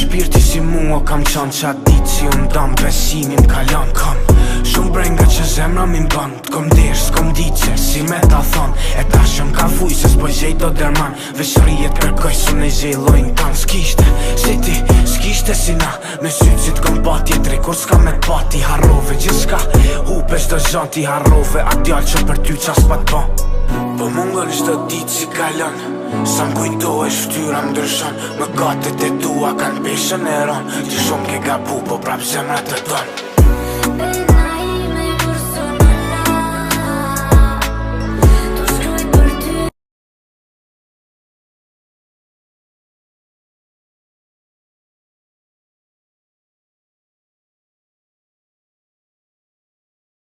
Shpirti si mua kam qanë qa ditë si unë dam besimin kalon. Kam shumë brenga që zemra mi mban, t'kom desh, s'kom ditë që si me ta thon. E ta shëm ka fuj se s'po gjej do derman, veç rrijet kërkoj su në gjej lojnë tan. S'kishte si ti, s'kishte si na, me sytë si t'kom pa tjetri kur s'ka me t'pati. Harrove gjith'ska, hupe çdo gjan ti harrove, a djall që për ty qa s'pa t'ban. Po mungon çdo ditë si kalon, sa m'kujtohesh shtyra m'ndryshon. Më gatet e tua kanë peshën e ron, ti shumë ke gabu po prap zemra të don.